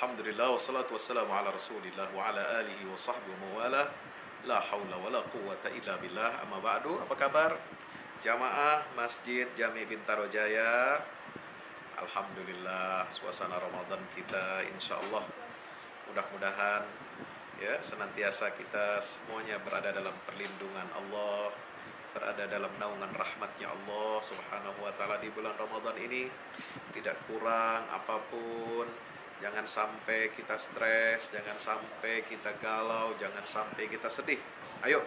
Alhamdulillah wassalatu wassalamu ala Rasulillah wa ala alihi wa sahbihi wa mawala. La haula wala quwwata illa billah. Amma ba'du. Apa kabar jamaah Masjid Jami Bintaro Jaya? Alhamdulillah suasana Ramadan kita insyaallah mudah-mudahan ya senantiasa kita semuanya berada dalam perlindungan Allah, berada dalam naungan rahmatnya Allah subhanahu wa ta'ala di bulan Ramadan ini. Tidak kurang apapun. Jangan sampai kita stres, jangan sampai kita galau, jangan sampai kita sedih. Ayo,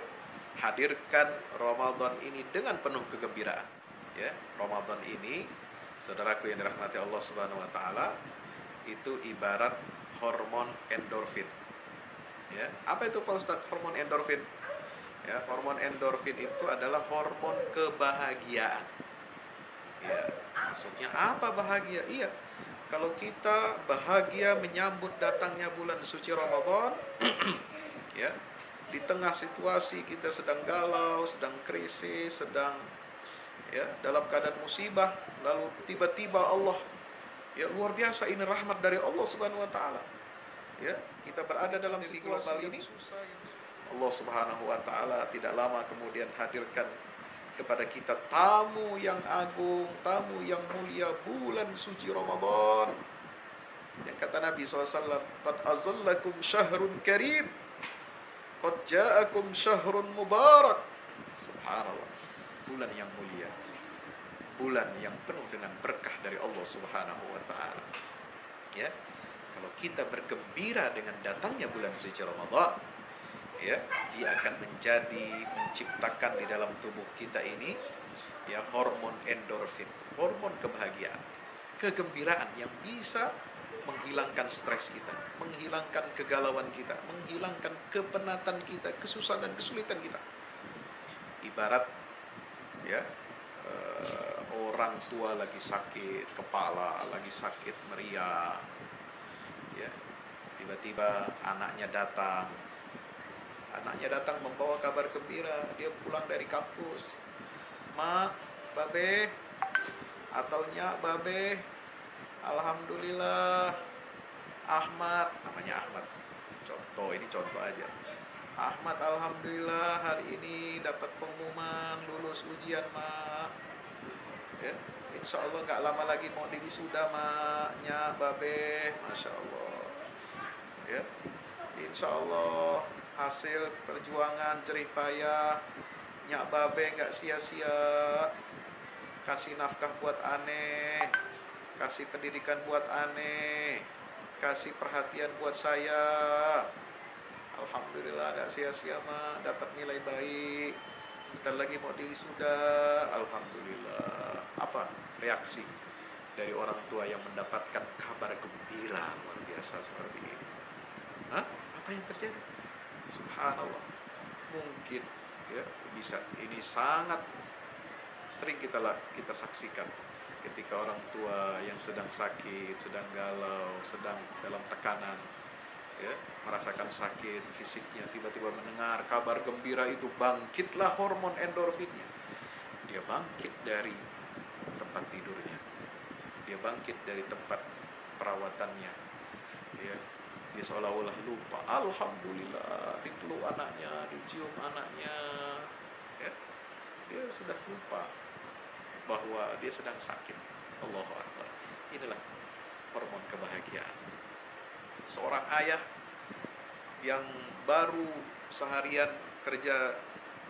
hadirkan Ramadan ini dengan penuh kegembiraan. Ya, Ramadan ini, saudaraku yang dirahmati Allah Subhanahu wa taala, itu ibarat hormon endorfin. Ya, apa itu Pak Ustadz hormon endorfin? Ya, hormon endorfin itu adalah hormon kebahagiaan. Ya, maksudnya apa bahagia? Iya. Kalau kita bahagia menyambut datangnya bulan suci Ramadan, ya, di tengah situasi kita sedang galau, sedang krisis, sedang ya dalam keadaan musibah, lalu tiba-tiba Allah, ya luar biasa ini rahmat dari Allah Subhanahu wa taala. Ya, kita berada dalam situasi ini, Allah Subhanahu wa taala tidak lama kemudian hadirkan kepada kita tamu yang agung, tamu yang mulia, bulan suci Ramadan. Yang kata Nabi SAW, "Qad azallakum syahrun karim, qad ja'akum syahrun mubarak." Subhanallah, bulan yang mulia, bulan yang penuh dengan berkah dari Allah Subhanahu wa taala. Ya, kalau kita bergembira dengan datangnya bulan suci Ramadan, ya, dia akan menciptakan di dalam tubuh kita ini ya hormon endorfin, hormon kebahagiaan, kegembiraan yang bisa menghilangkan stres kita, menghilangkan kegalauan kita, menghilangkan kepenatan kita, kesusahan dan kesulitan kita. Ibarat ya orang tua lagi sakit kepala, lagi sakit meriang, ya, tiba-tiba anaknya datang membawa kabar gembira. Dia pulang dari kampus, "Mak, Babe," atau "Nyak, Babe, alhamdulillah Ahmad," namanya Ahmad, ini contoh aja. "Ahmad, alhamdulillah hari ini dapat pengumuman lulus ujian, Mak. Ya, insya Allah gak lama lagi mau diwisuda, Mak, Nyak, Babe, Masya Allah. Ya, insya Allah hasil perjuangan jerih payah Nyak Babe gak sia-sia, kasih nafkah buat aneh, kasih pendidikan buat aneh, kasih perhatian buat saya. Alhamdulillah gak sia-sia, Mak, dapat nilai baik, bentar lagi mau diwisuda. Alhamdulillah." Apa reaksi dari orang tua yang mendapatkan kabar gembira luar biasa seperti ini? Hah? Apa yang terjadi? Subhanallah, mungkin ya bisa ini sangat sering kita saksikan ketika orang tua yang sedang sakit, sedang galau, sedang dalam tekanan, ya, merasakan sakit fisiknya, tiba-tiba mendengar kabar gembira itu, bangkitlah hormon endorfinnya. Dia bangkit dari tempat tidurnya, dia bangkit dari tempat perawatannya, ya. Dia seolah-olah lupa, alhamdulillah, dipeluk anaknya, dicium anaknya, ya. Dia sudah lupa bahwa dia sedang sakit. Allahu Akbar. Inilah hormon kebahagiaan. Seorang ayah yang baru seharian kerja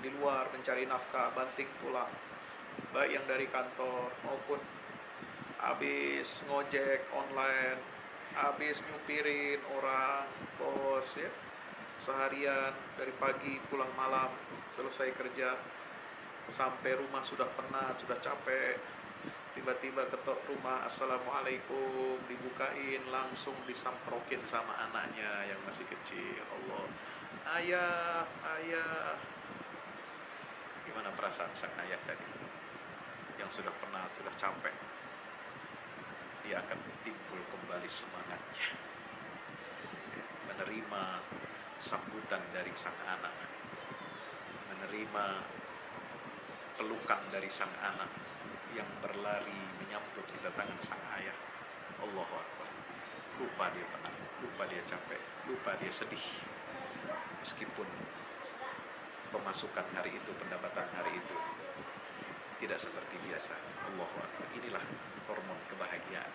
di luar mencari nafkah, banting tulang, baik yang dari kantor maupun habis ngojek online, habis nyupirin orang, bos, ya, seharian dari pagi pulang malam, selesai kerja, sampai rumah sudah penat, sudah capek, tiba-tiba ketok rumah, "Assalamualaikum," dibukain, langsung disamprokin sama anaknya yang masih kecil. Allah, "Ayah, ayah." Gimana perasaan sang ayah tadi yang sudah penat, sudah capek? Dia akan timbul kembali semangatnya, menerima sambutan dari sang anak, menerima pelukan dari sang anak yang berlari menyambut kedatangan sang ayah. Allahu Akbar. lupa dia penat, lupa dia capek, lupa dia sedih. Meskipun pemasukan hari itu, pendapatan hari itu tidak seperti biasa. Allahu Akbar. Inilah hormon kebahagiaan.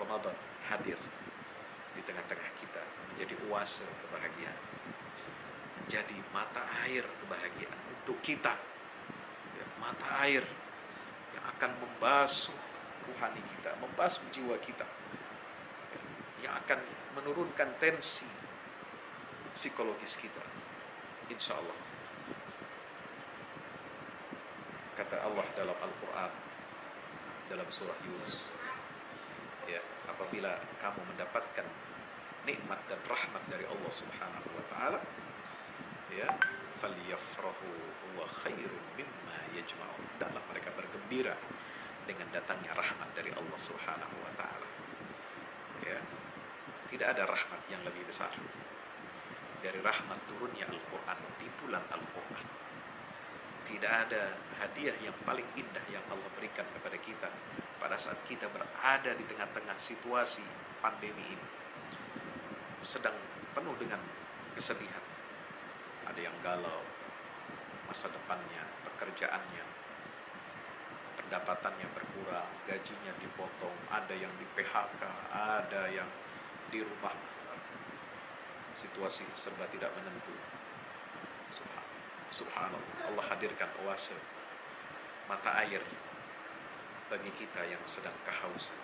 Ramadan hadir di tengah-tengah kita, menjadi oase kebahagiaan, menjadi mata air kebahagiaan untuk kita, ya, mata air yang akan membasuh rohani kita, membasuh jiwa kita, yang akan menurunkan tensi psikologis kita, insya Allah. Kata Allah dalam Al-Quran, dalam surah Yunus, ya, apabila kamu mendapatkan nikmat dan rahmat dari Allah Subhanahu wa taala, ya, falyafrahu huwa khairun mimma yajma'un. Hendaklah mereka bergembira dengan datangnya rahmat dari Allah Subhanahu wa taala. Ya. Tidak ada rahmat yang lebih besar dari rahmat turunnya Al-Quran di bulan Al-Quran. Tidak ada hadiah yang paling indah yang Allah berikan kepada kita pada saat kita berada di tengah-tengah situasi pandemi ini, sedang penuh dengan kesedihan. Ada yang galau masa depannya, pekerjaannya, pendapatannya berkurang, gajinya dipotong, ada yang di PHK, ada yang di rumah, situasi serba tidak menentu. Subhanallah, Allah hadirkan oase, mata air bagi kita yang sedang kehausan.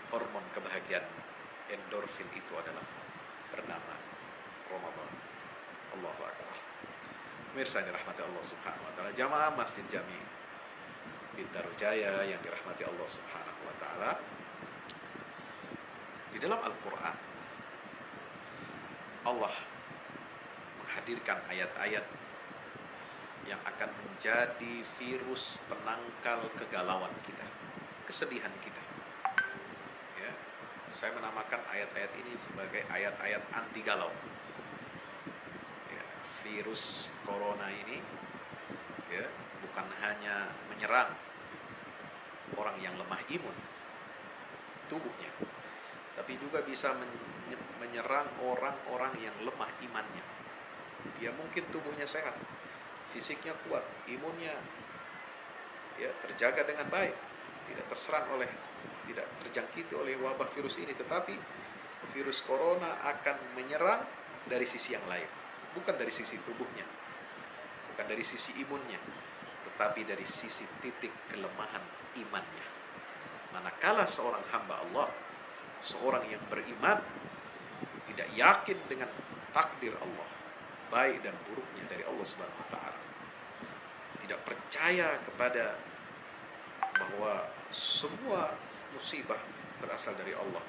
Hormon kebahagiaan endorfin itu adalah bernama Ramadan. Allahu Akbar. Pemirsa yang dirahmati Allah Subhanahu wa taala, jamaah Masjid Jami Bintaro Jaya yang dirahmati Allah Subhanahu wa taala, di dalam Al-Quran Allah menghadirkan ayat-ayat yang akan menjadi virus penangkal kegalauan kita, kesedihan kita. Ya, saya menamakan ayat-ayat ini sebagai ayat-ayat anti galau. Ya, virus corona ini, ya, bukan hanya menyerang orang yang lemah imun tubuhnya, tapi juga bisa menyerang orang-orang yang lemah imannya. Dia mungkin tubuhnya sehat, fisiknya kuat, imunnya, ya, terjaga dengan baik, tidak tidak terjangkiti oleh wabah virus ini, tetapi virus corona akan menyerang dari sisi yang lain, bukan dari sisi tubuhnya, bukan dari sisi imunnya, tetapi dari sisi titik kelemahan imannya. Manakala seorang hamba Allah, seorang yang beriman, tidak yakin dengan takdir Allah, baik dan buruknya dari Allah Subhanahu wa taala, tidak percaya kepada bahwa semua musibah berasal dari Allah,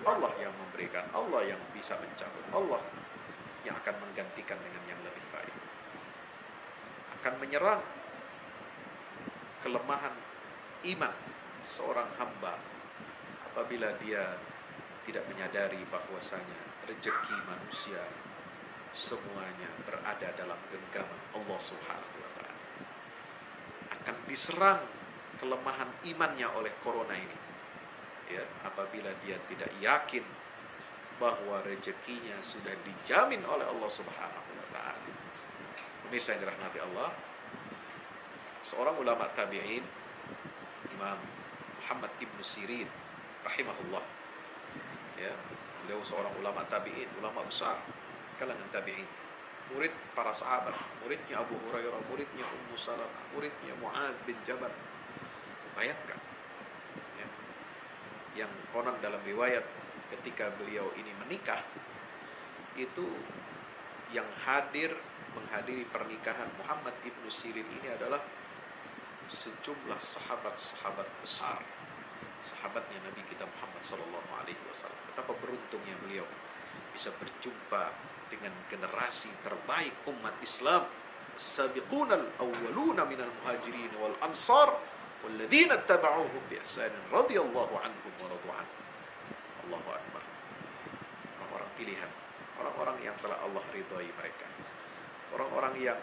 Allah yang memberikan, Allah yang bisa mencabut, Allah yang akan menggantikan dengan yang lebih baik, akan menyerang kelemahan iman seorang hamba apabila dia tidak menyadari bahwasanya rezeki manusia semuanya berada dalam genggaman Allah Subhanahu wa taala. Akan diserang kelemahan imannya oleh corona ini. Ya, apabila dia tidak yakin bahwa rezekinya sudah dijamin oleh Allah Subhanahu wa taala. Pemirsa yang dirahmati Allah, seorang ulama tabi'in, Imam Muhammad ibnu Sirin rahimahullah, ya, beliau seorang ulama tabi'in, ulama besar kalangan tabi'in, murid para sahabat, muridnya Abu Hurairah, muridnya Ummu Salamah, muridnya Mu'adz bin Jabal. Bayangkan, ya, yang konon dalam riwayat ketika beliau ini menikah, itu yang menghadiri pernikahan Muhammad ibnu Sirin ini adalah sejumlah sahabat-sahabat besar, sahabatnya Nabi kita Muhammad sallallahu alaihi wasallam. Betapa beruntungnya beliau bisa berjumpa dengan generasi terbaik umat Islam, as-sabiqunal awwaluna minal muhajirin wal ansar walladzina tabauhum bi ihsan radhiyallahu anhum wa radu anhu. Allahu akbar. Orang-orang pilihan, orang-orang yang telah Allah ridhai mereka, orang-orang yang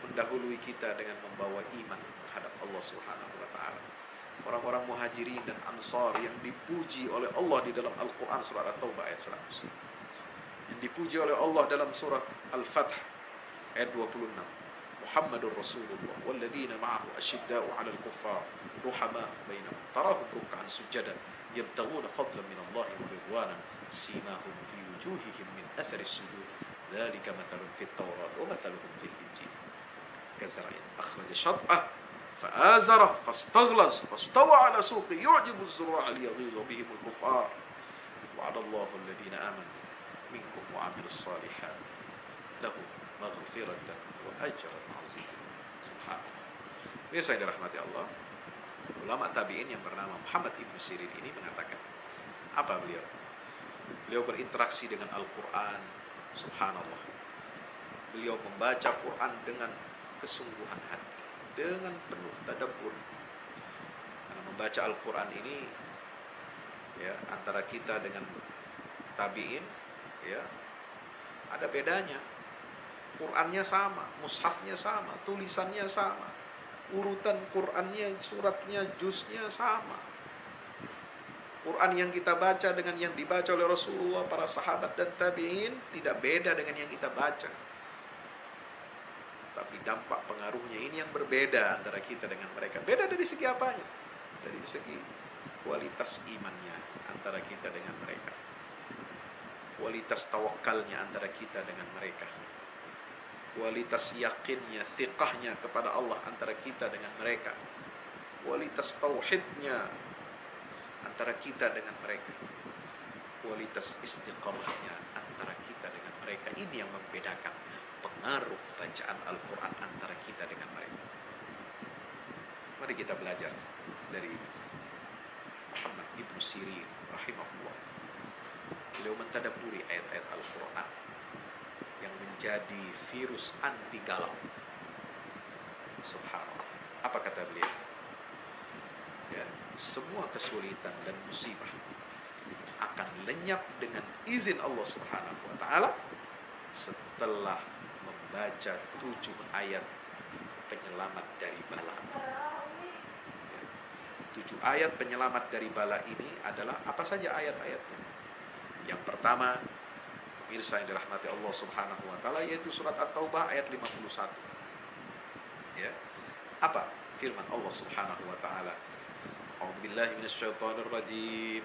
mendahului kita dengan membawa iman terhadap Allah Subhanahu wa taala, orang-orang Muhajirin dan Ansar yang dipuji oleh Allah di dalam Al-Quran surah At-Taubah ayat 100, yang dipuji oleh Allah dalam surah Al-Fath ayat 26. Muhammadur Rasulullah walladzina ma'ahu asyidda'u 'alal kuffar ruhama'u bainahum tarahum ruk'an sujadan yabtaghuna fadlan min Allah wa ridwanan simahum fi wujuhihim min athari sujud dzalika mathalun fit tawrat wa mathaluhum fil injil kazar'in akhraja shat'ah fa'azarah fastaghlaz fastawa 'ala suqi yu'jibu az-zurra'a liyaghiza bihim al-kuffar wa'adallahu alladhina amanu minkum wa 'amilus shalihat lahum maghfiratan wa ajran 'azima. Subhanallah. Mirsa yang dirahmati Allah, ulama tabi'in yang bernama Muhammad ibn Sirin ini mengatakan, apa beliau? Beliau berinteraksi dengan Al-Quran. Subhanallah. Beliau membaca Quran dengan kesungguhan hati, dengan penuh tadabbur. Karena membaca Al-Quran ini, ya, antara kita dengan tabi'in, ya, ada bedanya. Qurannya sama, mushafnya sama, tulisannya sama, urutan Qurannya, suratnya, juznya sama. Quran yang kita baca dengan yang dibaca oleh Rasulullah, para sahabat dan tabi'in tidak beda dengan yang kita baca. Tapi dampak pengaruhnya ini yang berbeda antara kita dengan mereka. Beda dari segi apanya? Dari segi kualitas imannya antara kita dengan mereka. Kualitas tawakalnya antara kita dengan mereka. Kualitas yakinnya, thiqahnya kepada Allah antara kita dengan mereka. Kualitas tauhidnya antara kita dengan mereka. Kualitas istiqamahnya antara kita dengan mereka. Ini yang membedakan pengaruh bacaan Al-Quran antara kita dengan mereka. Mari kita belajar dari Muhammad ibn Sirin rahimahullah. Beliau mentadabburi ayat-ayat Al-Quran yang menjadi virus anti galau. Subhanallah. Apa kata beliau? Ya, semua kesulitan dan musibah akan lenyap dengan izin Allah Subhanahu wa taala setelah membaca 7 ayat penyelamat dari bala. Ya, 7 ayat penyelamat dari bala ini adalah apa saja ayat-ayatnya? Yang pertama, pemirsa yang dirahmati Allah Subhanahu wa taala, yaitu surat At-Taubah ayat 51. Ya. Apa firman Allah Subhanahu wa taala? A'udzubillahi minasyaitonir rajim.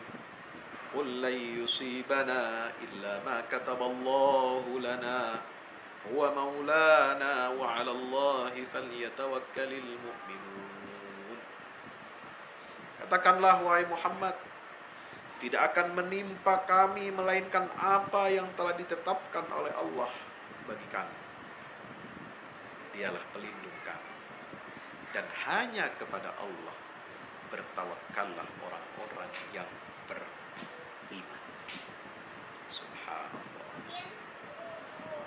Qul lan yusibana illa ma kataballahu lana huwa maulana wa 'alallahi falyatawakkalul mu'minun. Katakanlah wahai Muhammad, tidak akan menimpa kami melainkan apa yang telah ditetapkan oleh Allah bagi kami. Dialah pelindung kami. Dan hanya kepada Allah bertawakkallah orang-orang yang beriman. Subhanallah.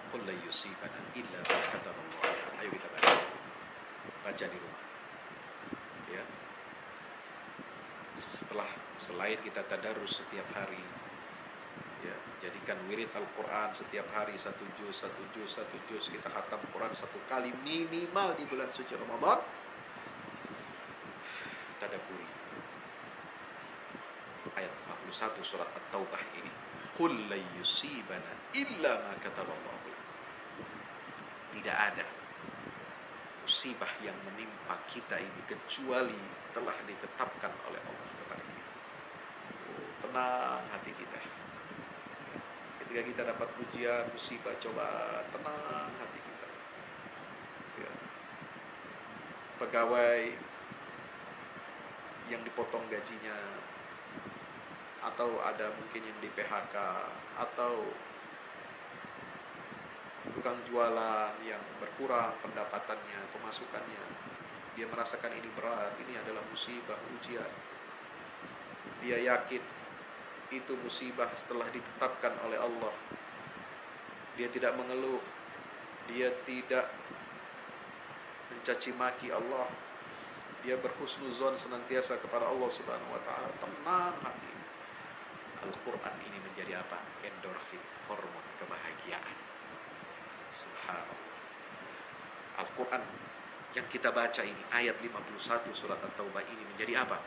Qul la yusibana illa ma kataballah. Ayo kita baca. Baca di rumah. Ya. Selain kita tadarus setiap hari, ya, jadikan wirid Al-Quran setiap hari 1 juz, kita khatam Quran 1 kali minimal di bulan suci Ramadan. Tadabburi ayat 41 surat At-Taubah ini. Qul la yusibana illa ma kataballahu lana. Tidak ada musibah yang menimpa kita ini kecuali telah ditetapkan oleh Allah kepada kita. Tenang hati kita. Ketika kita dapat ujian, musibah, coba tenang hati kita. Ya. Pegawai yang dipotong gajinya, atau ada mungkin yang di PHK, atau tukang jualan yang berkurang pendapatannya, pemasukannya, dia merasakan ini berat, ini adalah musibah, ujian. Dia yakin itu musibah setelah ditetapkan oleh Allah. Dia tidak mengeluh, dia tidak mencaci maki Allah, dia berhusnuzon senantiasa kepada Allah Subhanahu wa taala. Tenang hati. Al-Quran ini menjadi apa? Endorfin, hormon kebahagiaan. Subhanallah. Al-Quran yang kita baca ini, ayat 51 surat At-Taubah ini menjadi apa?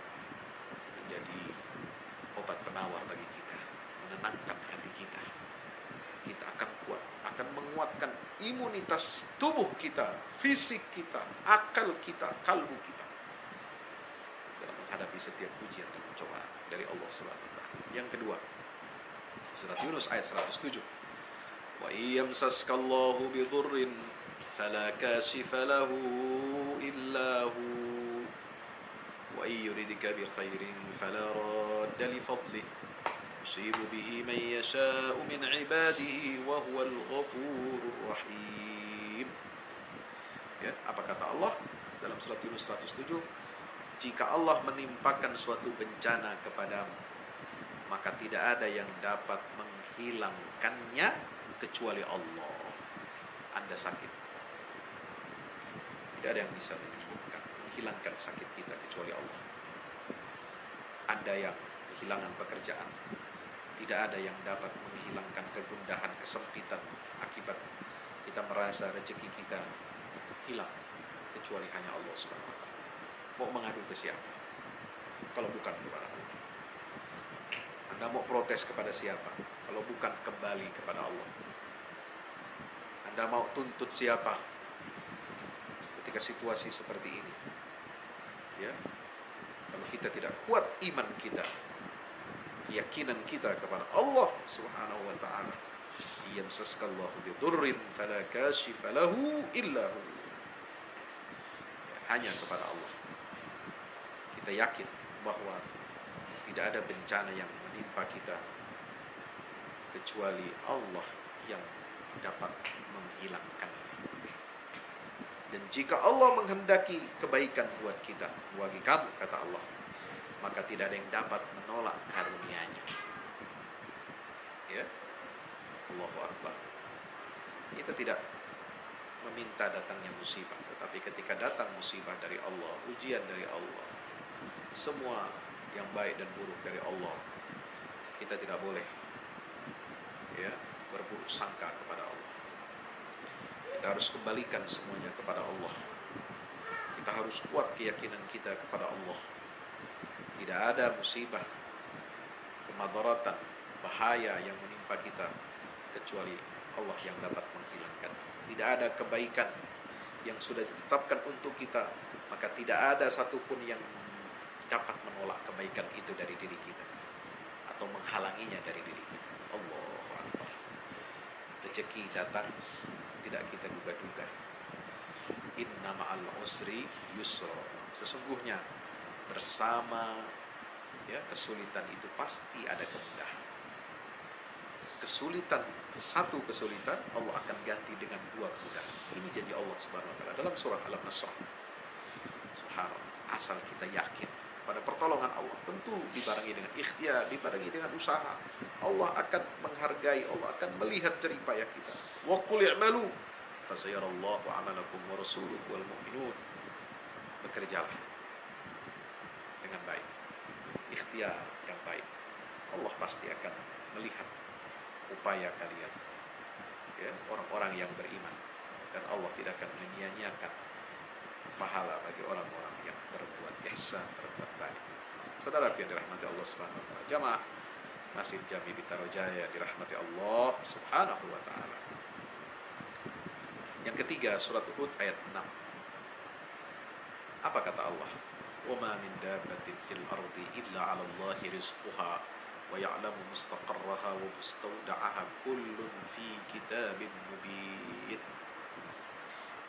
penawar bagi kita, menenangkan hati kita. Kita akan kuat, akan menguatkan imunitas tubuh kita, fisik kita, akal kita, kalbu kita dalam menghadapi setiap ujian dan cobaan dari Allah Subhanahu wa taala. Yang kedua, surat Yunus ayat 107. Wa iyamsaskallahu bidurrin fala kashifa lahu illa hu wa yuridika bi khairin fala radda li fadlihi yusibu bihi man yasha'u min 'ibadihi wa huwal ghafurur rahim. Ya, apa kata Allah dalam surat Yunus 107? Jika Allah menimpakan suatu bencana kepadamu, maka tidak ada yang dapat menghilangkannya kecuali Allah. Anda sakit, tidak ada yang bisa menyembuhkan, menghilangkan sakit kita kecuali Allah. Anda yang kehilangan pekerjaan, tidak ada yang dapat menghilangkan kegundahan, kesempitan akibat kita merasa rezeki kita hilang kecuali hanya Allah Subhanahu wa taala. Mau mengadu ke siapa kalau bukan kepada Allah? Anda mau protes kepada siapa kalau bukan kembali kepada Allah? Anda mau tuntut siapa ketika situasi seperti ini? Ya, kalau kita tidak kuat iman kita, keyakinan kita kepada Allah Subhanahu wa taala, yamsaskallahu bidurrin fala kashifa lahu illa hu. Hanya kepada Allah kita yakin bahwa tidak ada bencana yang menimpa kita kecuali Allah yang dapat menghilangkan. Dan jika Allah menghendaki kebaikan buat kita, bagi kamu, kata Allah, maka tidak ada yang dapat menolak karunia-Nya. Ya, Allahu Akbar. Kita tidak meminta datangnya musibah, tetapi ketika datang musibah dari Allah, ujian dari Allah, semua yang baik dan buruk dari Allah, kita tidak boleh berburuk sangka kepada Allah. Kita harus kembalikan semuanya kepada Allah. Kita harus kuat keyakinan kita kepada Allah. Tidak ada musibah, kemadaratan, bahaya yang menimpa kita kecuali Allah yang dapat menghilangkan. Tidak ada kebaikan yang sudah ditetapkan untuk kita, maka tidak ada satupun yang dapat menolak kebaikan itu dari diri kita atau menghalanginya dari diri kita. Allahu Akbar. Rezeki datang tidak kita duga-duga. Inna ma'al usri yusra. Sesungguhnya bersama kesulitan itu pasti ada kemudahan. Satu kesulitan Allah akan ganti dengan dua kemudahan. Ini janji Allah Subhanahu wa taala dalam surah Al-Nasr. Subhanallah, asal kita yakin pada pertolongan Allah, tentu dibarengi dengan ikhtiar, dibarengi dengan usaha, Allah akan menghargai, Allah akan melihat jerih payah kita. Wa qul i'malu fasayarallahu 'amalakum wa rasuluhu wal mu'minun. Bekerjalah dengan baik, ikhtiar yang baik. Allah pasti akan melihat upaya kalian, orang-orang yang beriman, dan Allah tidak akan menyia-nyiakan pahala bagi orang-orang yang berbuat ihsan, berbuat baik. Saudara yang dirahmati Allah Subhanahu wa taala, jamaah Masjid Jami Bitarojaya dirahmati Allah Subhanahu wa taala. Yang ketiga, surat Hud ayat 6. Apa kata Allah? "Wa ma min dabbatin fil ardi illa 'ala Allahi rizquha wa ya'lamu mustaqarraha wa mustawda'aha kullun fi kitabin mubin."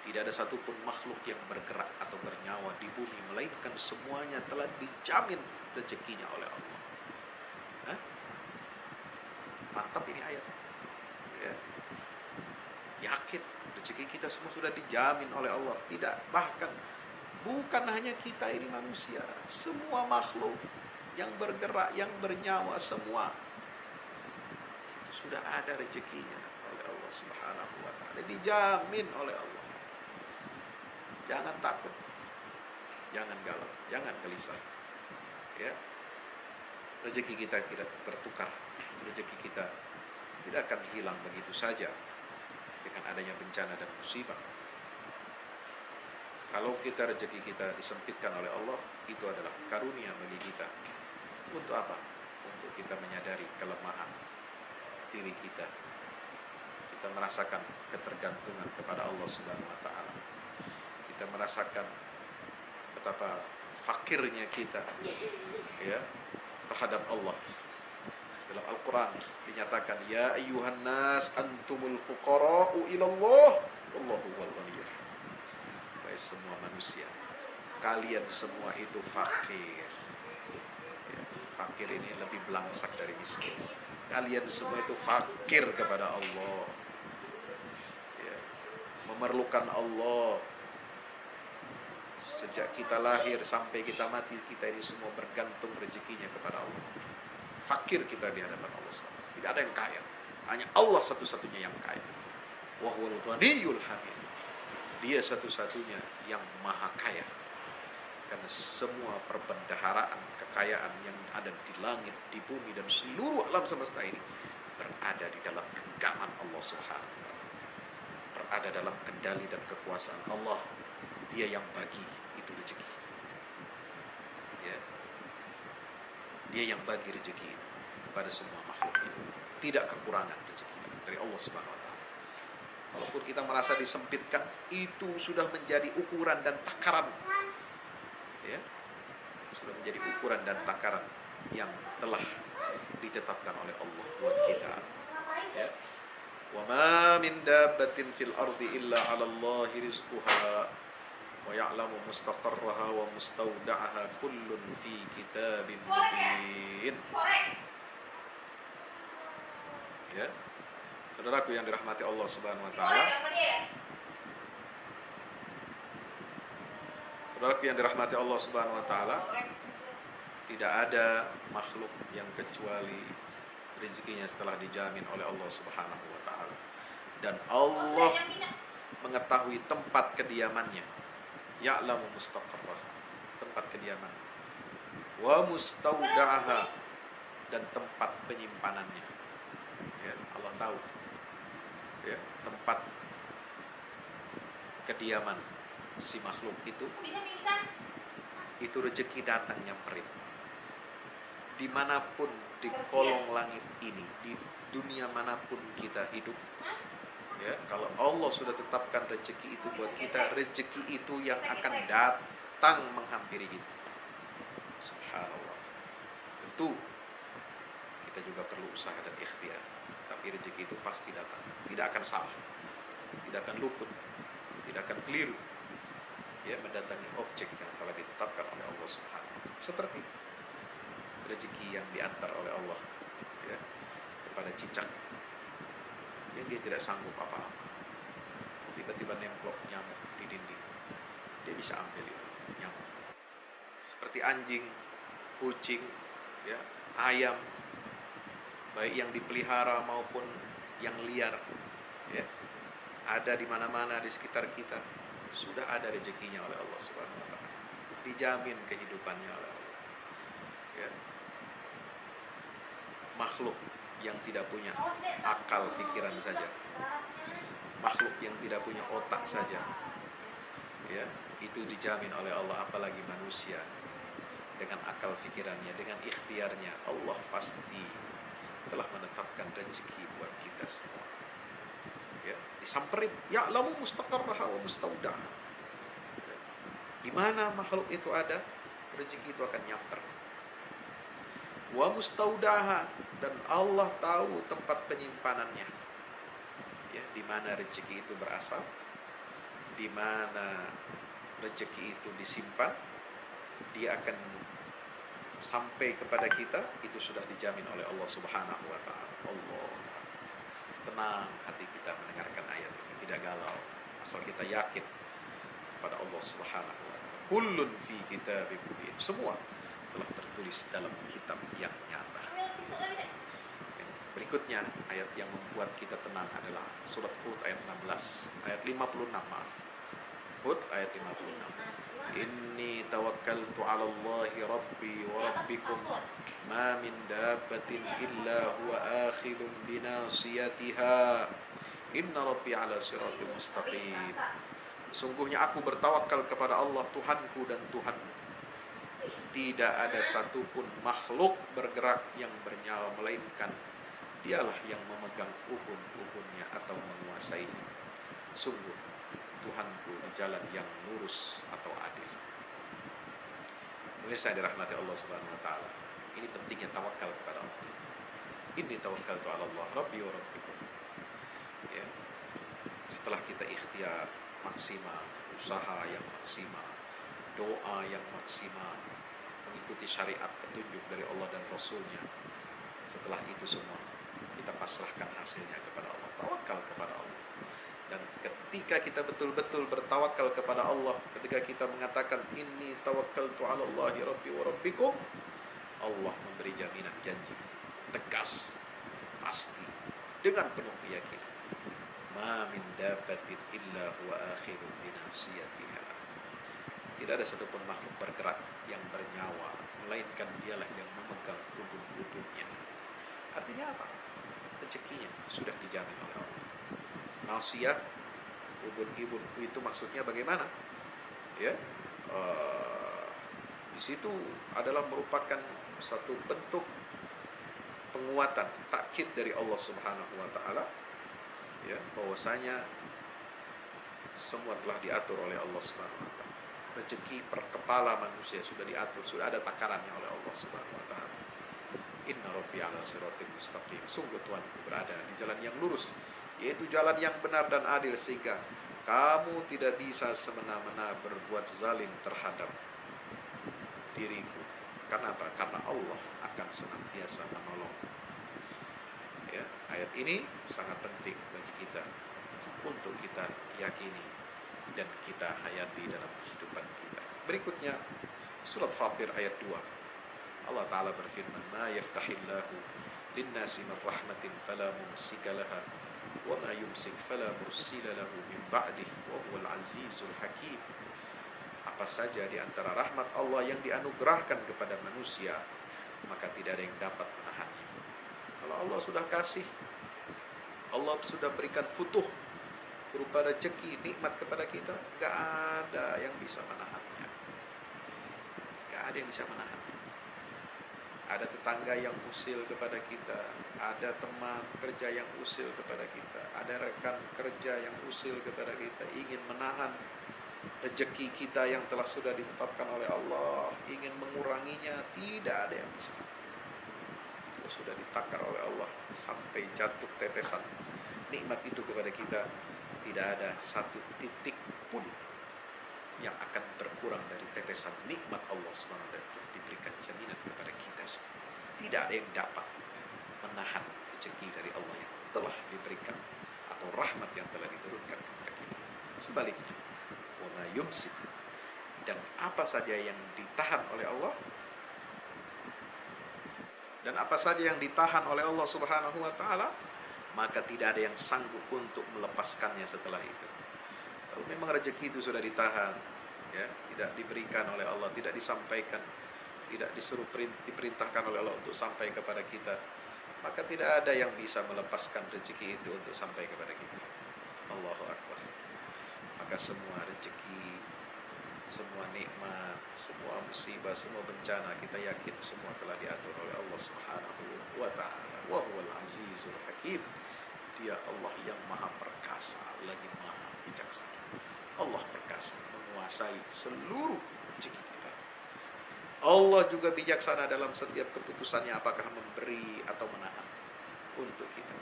Tidak ada satupun makhluk yang bergerak atau bernyawa di bumi melainkan semuanya telah dijamin rezekinya oleh Allah. Mantap ini ayat. Yakin rezeki kita semua sudah dijamin oleh Allah. Tidak, bahkan bukan hanya kita ini manusia, semua makhluk yang bergerak, yang bernyawa, semua sudah ada rezekinya oleh Allah Subhanahu wa taala. Dijamin oleh Allah. Jangan takut, jangan galau, jangan gelisah. Rezeki kita tidak tertukar, rezeki kita tidak akan hilang begitu saja dengan adanya bencana dan musibah. Kalau rezeki kita disempitkan oleh Allah, itu adalah karunia bagi kita. Untuk apa? untuk kita menyadari kelemahan diri kita. Kita merasakan ketergantungan kepada Allah Subhanahu wa taala. Kita merasakan betapa fakirnya kita ya terhadap Allah. Dalam Al-Qur'an dinyatakan ya ayyuhan nas antumul fuqara'u ila Allah wallahu huwal ghaniyyul hamid. Wahai semua manusia, kalian semua itu fakir. Ya, fakir ini lebih belangsak dari miskin. Kalian semua itu fakir kepada Allah. Ya, memerlukan Allah. Sejak kita lahir sampai kita mati, kita ini semua bergantung rezekinya kepada Allah. Fakir kita di hadapan Allah SWT. Tidak ada yang kaya. Hanya Allah satu-satunya yang kaya. Wa huwal ghaniyyul hamid. Dia satu-satunya yang maha kaya. Karena semua perbendaharaan, kekayaan yang ada di langit, di bumi, dan seluruh alam semesta ini berada di dalam genggaman Allah Subhanahu wa taala. Berada dalam kendali dan kekuasaan Allah. Dia yang bagi itu rezeki. Ya. Dia yang bagi rezeki itu kepada semua makhluk itu. Tidak kekurangan rezeki dari Allah Subhanahu wa taala. Walaupun kita merasa disempitkan, itu sudah menjadi ukuran dan takaran. Ya. Sudah menjadi ukuran dan takaran yang telah ditetapkan oleh Allah buat kita. Ya. Wa ma min dabbatin fil ardi illa 'ala Allahi rizquha wa ya'lamu mustaqarraha wa mustawda'aha kullun fi kitabin mubin. Ya. Saudaraku yang dirahmati Allah Subhanahu wa taala. Saudaraku yang dirahmati Allah Subhanahu wa taala, tidak ada makhluk yang kecuali rezekinya setelah dijamin oleh Allah Subhanahu wa taala. Dan Allah mengetahui tempat kediamannya. Ya'lamu mustaqarraha, tempat kediaman. Wa mustawda'aha, dan tempat penyimpanannya. Ya, Allah tahu. Ya, tempat kediaman si makhluk itu rezeki datang nyamperin. Dimanapun di kolong langit ini, di dunia manapun kita hidup, ya, kalau Allah sudah tetapkan rezeki itu buat kita, rezeki itu yang akan datang menghampiri kita. Subhanallah. Tentu kita juga perlu usaha dan ikhtiar, tapi rezeki itu pasti datang, tidak akan salah, tidak akan luput, tidak akan keliru. Ya, mendatangi objek yang telah ditetapkan oleh Allah Subhanahu. Seperti rezeki yang diantar oleh Allah, ya, kepada cicak yang dia tidak sanggup apa-apa, tiba-tiba nemplok nyamuk di dinding, dia bisa ambil itu nyamuk. Seperti anjing, kucing, ya, ayam, baik yang dipelihara maupun yang liar, ya, ada di mana-mana di sekitar kita, sudah ada rezekinya oleh Allah Subhanahu wa taala. Dijamin kehidupannya oleh Allah. Ya. Makhluk yang tidak punya akal pikiran saja, makhluk yang tidak punya otak saja, ya, itu dijamin oleh Allah, apalagi manusia dengan akal pikirannya, dengan ikhtiarnya. Allah pasti telah menetapkan rezeki buat kita semua. Ya, disamperin, ya'lamu mustaqarraha wa mustawda'aha. Ya. Di mana makhluk itu ada, rezeki itu akan nyamper. Wa mustawda'aha, dan Allah tahu tempat penyimpanannya. Ya, di mana rezeki itu berasal, di mana rezeki itu disimpan, dia akan sampai kepada kita, itu sudah dijamin oleh Allah Subhanahu wa taala. Allah, tenang hati kita mendengarkan ayat ini, tidak galau, asal kita yakin kepada Allah Subhanahu wa taala. Kullun fi kitabim mubin, semua telah tertulis dalam kitab yang nyata. Berikutnya ayat yang membuat kita tenang adalah surat Hud ayat 16, ayat 56, maaf. Hud ayat 56. Inni tawakkaltu 'ala Allahi rabbi wa rabbikum ma min dabbatin illa huwa akhidun binasiyatiha inna rabbi 'ala siratim mustaqim. Sungguhnya aku bertawakal kepada Allah Tuhanku dan Tuhanmu. Tidak ada satupun makhluk bergerak yang bernyawa, melainkan dialah yang memegang ubun-ubunnya atau menguasainya. Sungguh Tuhanku di jalan yang lurus atau adil. Pemirsa yang dirahmati Allah Subhanahu wa taala, ini pentingnya tawakal kepada Allah. Inni tawakkaltu 'ala Allah, Rabbi wa Rabbikum. Ya. Setelah kita ikhtiar maksimal, usaha yang maksimal, doa yang maksimal, mengikuti syariat petunjuk dari Allah dan Rasulnya, setelah itu semua kita pasrahkan hasilnya kepada Allah, tawakal kepada Allah. Dan ketika kita betul-betul bertawakal kepada Allah, ketika kita mengatakan inni tawakkaltu 'ala Allahi Rabbi wa Rabbikum, Allah memberi jaminan janji tegas, pasti, dengan penuh keyakinan. Ma min dabbatin illa huwa akhirun binasiyatiha. Tidak ada satupun makhluk bergerak yang bernyawa, melainkan dialah yang memegang ubun-ubunnya. Artinya apa? Rezekinya sudah dijamin oleh Allah. Nasiyah, ubun-ubun itu maksudnya bagaimana? Ya, di situ adalah merupakan satu bentuk penguatan, takkid dari Allah Subhanahu wa taala, ya, bahwasanya semua telah diatur oleh Allah Subhanahu wa taala. Rezeki per kepala manusia sudah diatur, sudah ada takarannya oleh Allah Subhanahu wa taala. Inna rabbi ala siratin mustaqim. Sungguh Tuhanku berada di jalan yang lurus, yaitu jalan yang benar dan adil, sehingga kamu tidak bisa semena-mena berbuat zalim terhadap diriku. Karena apa? Karena Allah akan senantiasa menolong. Ya, ayat ini sangat penting bagi kita untuk kita yakini dan kita hayati dalam kehidupan kita. Berikutnya surat Fatir ayat 2. Allah Ta'ala berfirman, ma yaftahillahu linnasi min rahmatin fala mumsika laha wa ma yumsik fala mursila lahu min ba'dih wa huwal azizul hakim. Apa saja di antara rahmat Allah yang dianugerahkan kepada manusia, maka tidak ada yang dapat menahannya. Kalau Allah sudah kasih, Allah sudah berikan futuh berupa rezeki, nikmat kepada kita, gak ada yang bisa menahannya. Gak ada yang bisa menahan. Ada tetangga yang usil kepada kita, ada teman kerja yang usil kepada kita, ada rekan kerja yang usil kepada kita, ingin menahan rezeki kita yang telah sudah ditetapkan oleh Allah, ingin menguranginya, tidak ada yang bisa. Sudah ditakar oleh Allah sampai jatuh tetesan nikmat itu kepada kita, tidak ada satu titik pun yang akan berkurang dari tetesan nikmat Allah SWT diberikan jaminan kepada kita semua. Tidak ada yang dapat menahan rezeki dari Allah yang telah diberikan atau rahmat yang telah diturunkan kepada kita. Sebaliknya, wama yumsik, dan apa saja yang ditahan oleh Allah, dan apa saja yang ditahan oleh Allah Subhanahu wa taala, maka tidak ada yang sanggup untuk melepaskannya setelah itu. Kalau memang rezeki itu sudah ditahan, ya, tidak diberikan oleh Allah, tidak disampaikan, tidak diperintahkan oleh Allah untuk sampai kepada kita, maka tidak ada yang bisa melepaskan rezeki itu untuk sampai kepada kita. Allahu Akbar. Maka semua rezeki, semua nikmat, semua musibah, semua bencana, kita yakin semua telah diatur oleh Allah Subhanahu wa ta'ala. Wa huwal azizul hakim. Dia Allah yang maha perkasa, lagi maha bijaksana. Allah perkasa, menguasai seluruh rezeki kita. Allah juga bijaksana dalam setiap keputusannya, apakah memberi atau menahan untuk kita.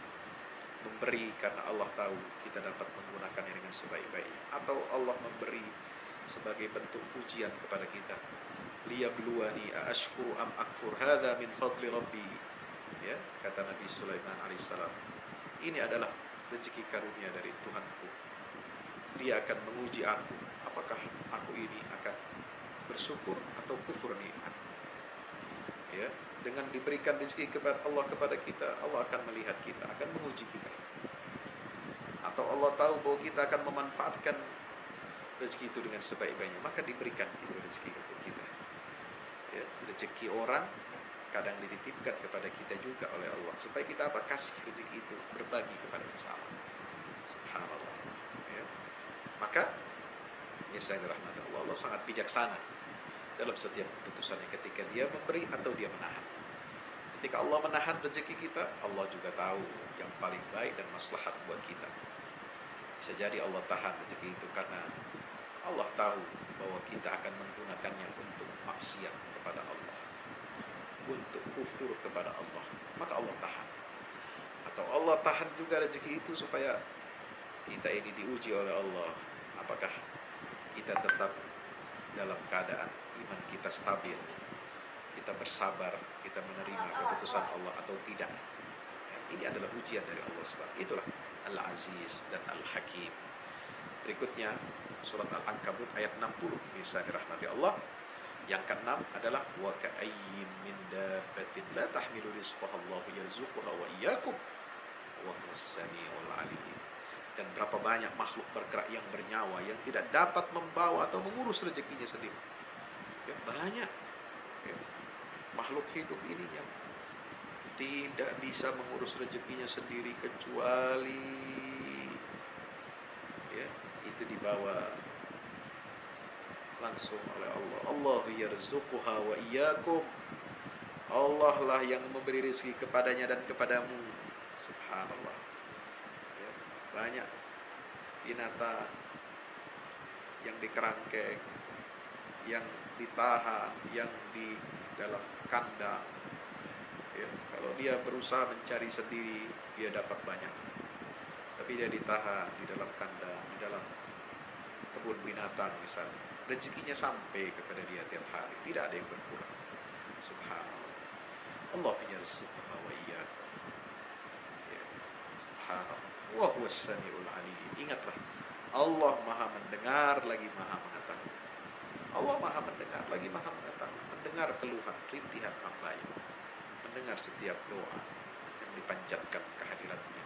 Memberi karena Allah tahu kita dapat menggunakannya dengan sebaik-baiknya, atau Allah memberi sebagai bentuk ujian kepada kita. Liyabluwani aashkuru am akfur, hadza min fadli rabbi. Ya, kata Nabi Sulaiman alaihissalam, ini adalah rezeki karunia dari Tuhanku. Dia akan menguji aku, apakah aku ini akan bersyukur atau kufur nikmat. Ya, dengan diberikan rezeki kepada Allah kepada kita, Allah akan melihat kita, akan menguji kita. Atau Allah tahu bahwa kita akan memanfaatkan rezeki itu dengan sebaik-baiknya, maka diberikan itu rezeki untuk kita. Ya, rezeki orang kadang dititipkan kepada kita juga oleh Allah, supaya kita apa? Kasih rezeki itu, berbagi kepada sesama. Subhanallah. Ya. Maka, ya, saya dirahmati Allah, Allah sangat bijaksana dalam setiap keputusannya ketika dia memberi atau dia menahan. Ketika Allah menahan rezeki kita, Allah juga tahu yang paling baik dan maslahat buat kita. Bisa jadi Allah tahan rezeki itu karena Allah tahu bahwa kita akan menggunakannya untuk maksiat kepada Allah, untuk kufur kepada Allah, maka Allah tahan. Atau Allah tahan juga rezeki itu supaya kita ini diuji oleh Allah. Apakah kita tetap dalam keadaan iman kita stabil, kita bersabar, kita menerima keputusan Allah atau tidak. Ini adalah ujian dari Allah SWT. Itulah Al-Aziz dan Al-Hakim. Berikutnya surat Al-Ankabut ayat 60, bisa dirahmati Allah. Yang ke-6 adalah wa ka'ayyin min dabbatin la tahmilu rizqaha Allahu yarzuquha wa iyyakum wa huwas samiul alim. Dan berapa banyak makhluk bergerak yang bernyawa yang tidak dapat membawa atau mengurus rezekinya sendiri. Ya, banyak ya, makhluk hidup ini yang tidak bisa mengurus rezekinya sendiri kecuali ya, itu dibawa langsung oleh Allah. Allahu yarzuquha wa iyyakum. Allah lah yang memberi rezeki kepadanya dan kepadamu. Subhanallah. Ya, banyak binatang yang dikerangkeng, yang ditahan, yang di dalam kandang. Ya, kalau dia berusaha mencari sendiri, dia dapat banyak. Tapi dia ditahan di dalam kandang, di dalam kebun binatang misalnya. Rezekinya sampai kepada dia tiap hari, tidak ada yang berkurang. Subhanallah. Allah yarzuquha wa iyyakum. Ya, subhanallah. Wa huwas samiul alim. Ingatlah, Allah Maha mendengar lagi Maha mengetahui. Allah Maha mendengar lagi Maha mengetahui. Mendengar keluhan, rintihan hamba-Nya. Mendengar setiap doa yang dipanjatkan kehadirat-Nya.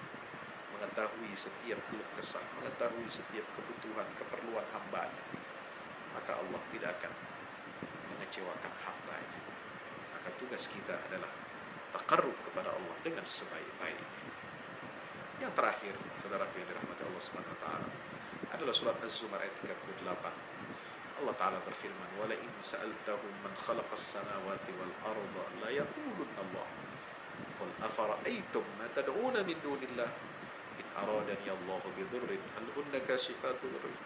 Mengetahui setiap keluh kesah, mengetahui setiap kebutuhan, keperluan hamba-Nya. Maka Allah tidak akan mengecewakan hamba-Nya. Maka tugas kita adalah taqarrub kepada Allah dengan sebaik-baiknya. Yang terakhir, saudaraku yang dirahmati Allah Subhanahu wa taala, adalah surat Az-Zumar ayat 38. Allah taala berfirman, "Wa la in sa'altahum man khalaqas samawati wal arda la yaqulunna Allah. Qul afara'aytum ma tad'una min dunillah in aradani Allahu bi dhurrin hal hunna kashifatu dhurri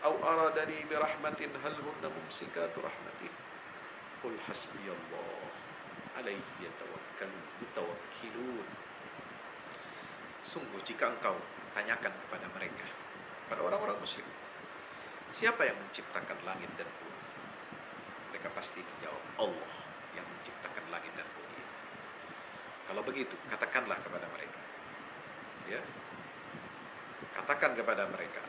aw aradani bi rahmatin hal hunna mumsikatu rahmatih. Qul hasbiyallah alayhi yatawakkalul mutawakkilun." Sungguh jika engkau tanyakan kepada mereka, kepada orang-orang musyrik, siapa yang menciptakan langit dan bumi? Mereka pasti menjawab, Allah yang menciptakan langit dan bumi. Kalau begitu, katakanlah kepada mereka. Ya. Katakan kepada mereka,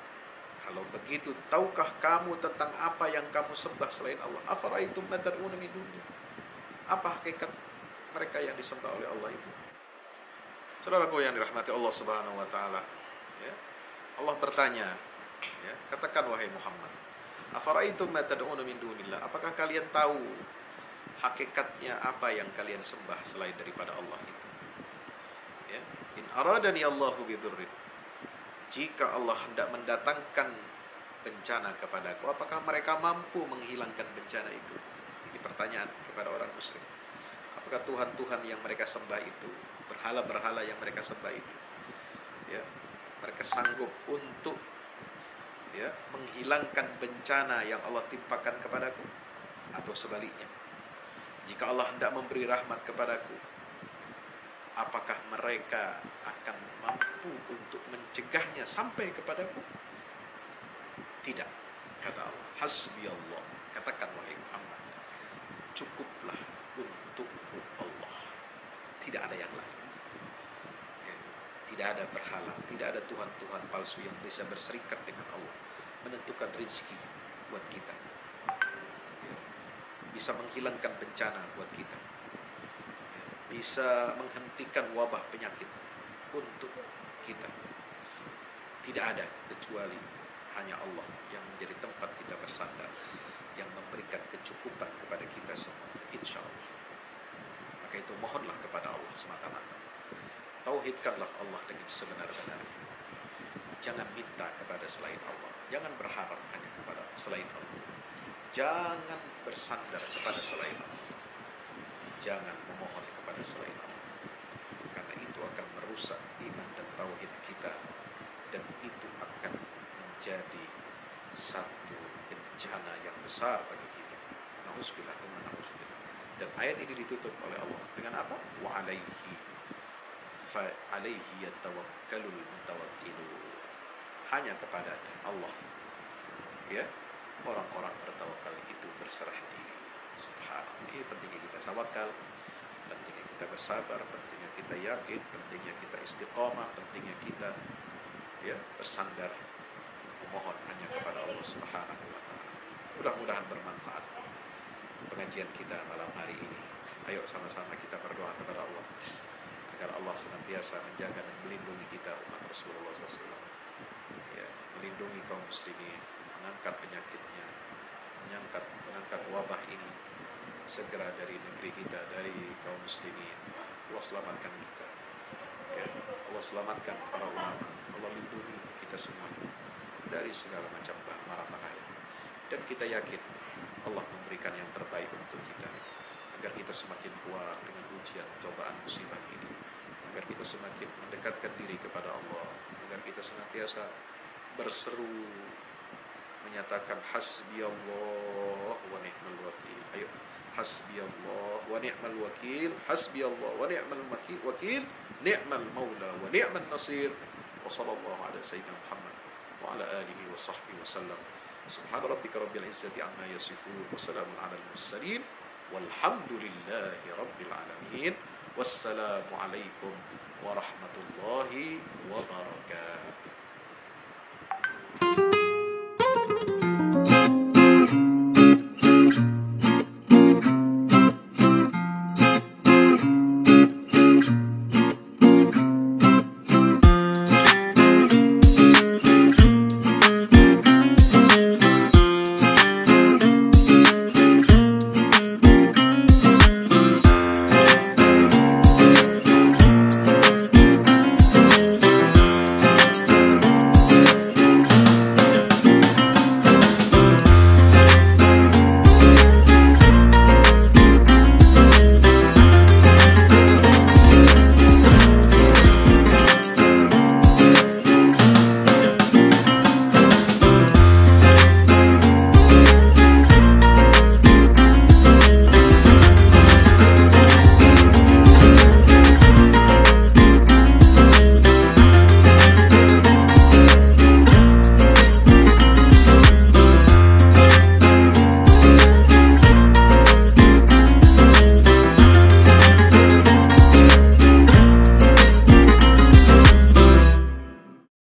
kalau begitu, tahukah kamu tentang apa yang kamu sembah selain Allah? Afara'aytum ma tad'una min dunillah? Apa hakikat mereka yang disembah oleh Allah itu? Saudaraku yang dirahmati Allah Subhanahu wa taala, ya. Allah bertanya, ya, katakan wahai Muhammad, afara'aytum ma tad'una min dunillah? Apakah kalian tahu hakikatnya apa yang kalian sembah selain daripada Allah itu? Ya, in aradani Allahu bi dhurrin. Jika Allah hendak mendatangkan bencana kepadaku, apakah mereka mampu menghilangkan bencana itu? Ini pertanyaan kepada orang musyrik. Apakah Tuhan-Tuhan yang mereka sembah itu, berhala-berhala yang mereka sembah itu, ya, mereka sanggup untuk ya menghilangkan bencana yang Allah timpakan kepadaku? Atau sebaliknya, jika Allah hendak memberi rahmat kepadaku, apakah mereka akan mampu untuk mencegahnya sampai kepadaku? Tidak, kata Allah. Hasbiyallah, katakan wahai Muhammad, cukuplah untukku Allah, tidak ada yang lain. Ya, tidak ada berhala, tidak ada Tuhan-Tuhan palsu yang bisa berserikat dengan Allah menentukan rezeki buat kita, ya, bisa menghilangkan bencana buat kita, ya, bisa menghentikan wabah penyakit untuk kita. Tidak ada kecuali hanya Allah yang menjadi tempat kita bersandar, yang memberikan kecukupan kepada kita semua, insya Allah. Maka itu mohonlah kepada Allah semata-mata. Tauhidkanlah Allah dengan sebenar-benarnya. Jangan minta kepada selain Allah. Jangan berharap hanya kepada selain Allah. Jangan bersandar kepada selain Allah. Jangan memohon kepada selain Allah. Karena itu akan merusak iman dan tauhid kita. Dan itu akan menjadi satu bencana yang besar bagi kita. Nauzubillah, nauzubillah. Dan ayat ini ditutup oleh Allah dengan apa? Wa alaihi fa alaihi yatawakkalul mutawakkilun. Hanya kepadanya Allah, ya, orang-orang bertawakal itu berserah diri. Subhanallah. Ini pentingnya kita tawakal, pentingnya kita bersabar, pentingnya kita yakin, pentingnya kita istiqamah, pentingnya kita, ya, bersandar memohon hanya kepada Allah Subhanahu wa taala. Mudah-mudahan bermanfaat pengajian kita malam hari ini. Ayo sama-sama kita berdoa kepada Allah agar Allah senantiasa menjaga dan melindungi kita umat Rasulullah SAW. Ya, melindungi kaum muslimin, mengangkat penyakitnya, mengangkat wabah ini segera dari negeri kita, dari kaum muslimin. Allah selamatkan kita, ya, Allah selamatkan para ulama, Allah lindungi kita semua dari segala macam mara-bahaya. Dan kita yakin Allah memberikan yang terbaik untuk kita, agar kita semakin kuat dengan ujian, cobaan, musibah ini, agar kita semakin mendekatkan diri kepada Allah, agar kita senantiasa berseru menyatakan hasbiyallah wa ni'mal wakil. Ayo, hasbiyallah wa ni'mal wakil, hasbiyallah wa ni'mal wakil, ni'mal maula wa ni'mal nasir. Wa sallallahu ala sayyidina Muhammad wa ala alihi wa sahbihi wa sallam. Subhana rabbika rabbil izzati amma yasifun wa salamun ala al-mursalin walhamdulillahi rabbil alamin. Wassalamu alaikum warahmatullahi wabarakatuh.